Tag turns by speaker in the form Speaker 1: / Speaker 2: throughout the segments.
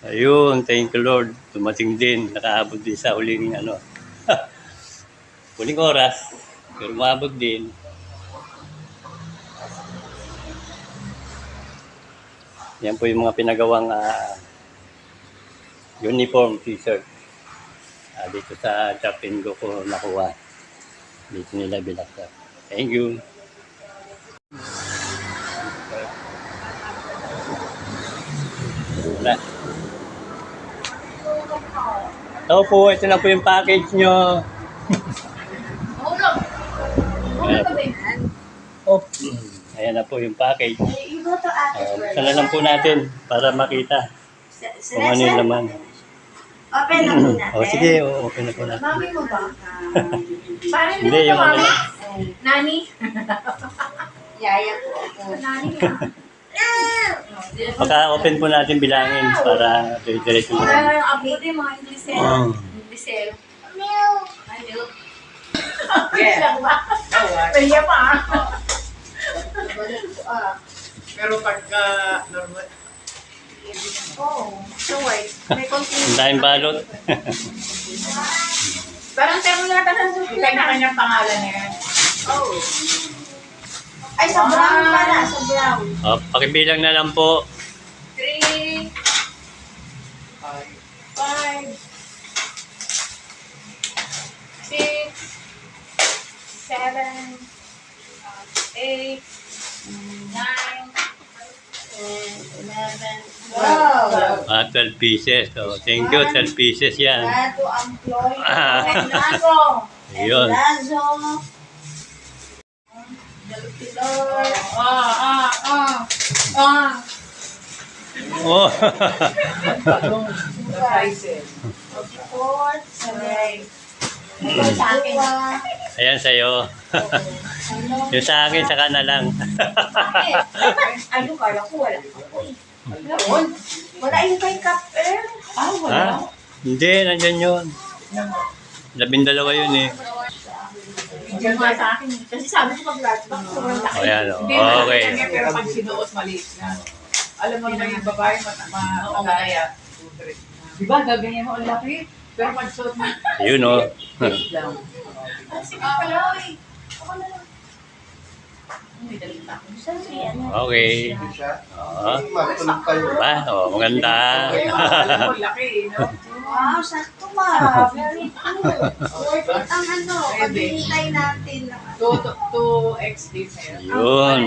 Speaker 1: Ayun, thank you Lord. Dumating din, nakaabot din sa huling huling oras. Pero umabot din. Yan po yung mga pinagawang uniform t-shirt. Dito sa Chapingo ko nakuha. Dito nila binasa. Thank you. Wala. Ito po, ito na po yung package nyo. Oh, ayan na po yung package. Sana lang po natin para makita kung ano yung laman.
Speaker 2: Open na po natin.
Speaker 1: Sige, open na po natin.
Speaker 2: Mami mo ba?
Speaker 3: Parang
Speaker 1: Hindi, yung ano.
Speaker 3: Nani?
Speaker 2: Yaya po.
Speaker 3: Nani
Speaker 1: Pagka-open po natin bilangin para diretso mo.
Speaker 3: abuti mga Inglisero. Inglisero. Hello.
Speaker 4: Yeah.
Speaker 3: Kaya pa.
Speaker 4: Pero pagka normal,
Speaker 3: Oo. So white. May konting.
Speaker 1: Ang daming balot.
Speaker 3: Parang termulata ng
Speaker 4: may
Speaker 3: suki.
Speaker 4: kanya-kanyang pangalan na yan.
Speaker 3: Oo.
Speaker 2: Ay, sa brown pala. Sa brown.
Speaker 1: Pakibilang na lang po.
Speaker 3: 3, 5, 6, 7, 8, 9,
Speaker 2: 11.
Speaker 3: Wow.
Speaker 1: 12 pieces. So, thank you, 12 pieces yan.
Speaker 2: Lato ang Floyd.
Speaker 3: Lazo.
Speaker 1: Ayun.
Speaker 2: Lazo.
Speaker 3: Dalupilor.
Speaker 1: Oh.
Speaker 4: Sizes.
Speaker 2: Port. Sabay.
Speaker 3: Sa akin.
Speaker 1: Ayan sa'yo. Yung sa akin, saka na lang.
Speaker 3: Ano kala ko wala.
Speaker 2: Wala yung kay Cup eh.
Speaker 1: Ha? Hindi, nandyan yun. 12 yun eh.
Speaker 3: Diyan nga sa akin. Kasi sabi ko pag-flashback, sobrang laki.
Speaker 1: O yan, o.
Speaker 4: Hindi,
Speaker 1: Okay.
Speaker 4: kanya, pero pag sinuot maliit na. Alam mo naman yung babae, mataya. Diba, gaganyan mo ang laki. Pero pag suot mo,
Speaker 1: Yun o.
Speaker 4: liit lang.
Speaker 3: Sige pala, eh. Ako na lang.
Speaker 4: May dalit ako.
Speaker 1: Okay. Oo. Diba? O, maganda.
Speaker 4: Alam mo, laki, no?
Speaker 2: Wow, sakto ma. Very cool. Worth it ang ano. Paghihintay natin.
Speaker 4: 2x din sa'yo.
Speaker 1: Yun.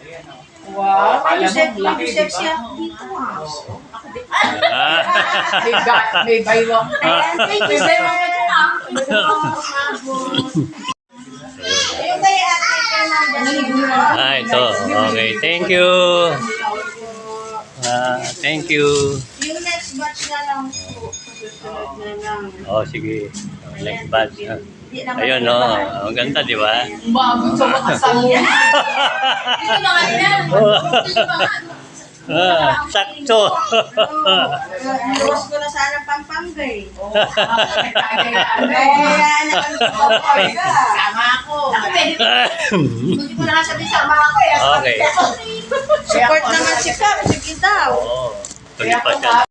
Speaker 4: Ayan, o.
Speaker 2: Wow. May
Speaker 4: Alam mo, laki,
Speaker 2: Yusef
Speaker 4: diba?
Speaker 2: siya dito ah.
Speaker 4: Oo.
Speaker 1: Ah.
Speaker 4: May baywang.
Speaker 2: Ayan, thank you sir. Ayun kay ate ka na.
Speaker 1: Ito. Okay. Thank you. Thank you.
Speaker 2: Yung next batch na lang po. Susunod na lang.
Speaker 1: Oh, sige. Next batch.
Speaker 2: Hindi naman
Speaker 1: Ayun, no. Ang ganda, di ba?
Speaker 4: Umabot sa makasal.
Speaker 3: Dito na nga yan. Dito na nga.
Speaker 1: Sakto.
Speaker 2: Iwas ko na sana Pampanga eh.
Speaker 4: Kaya
Speaker 2: Kaya naman ko Pampanga.
Speaker 4: sama ako.
Speaker 3: Hindi ko na nga sabi sama ako eh.
Speaker 1: Okay.
Speaker 2: Support naman si Cap. Sige daw.
Speaker 1: Oo. Tuloy pa siya.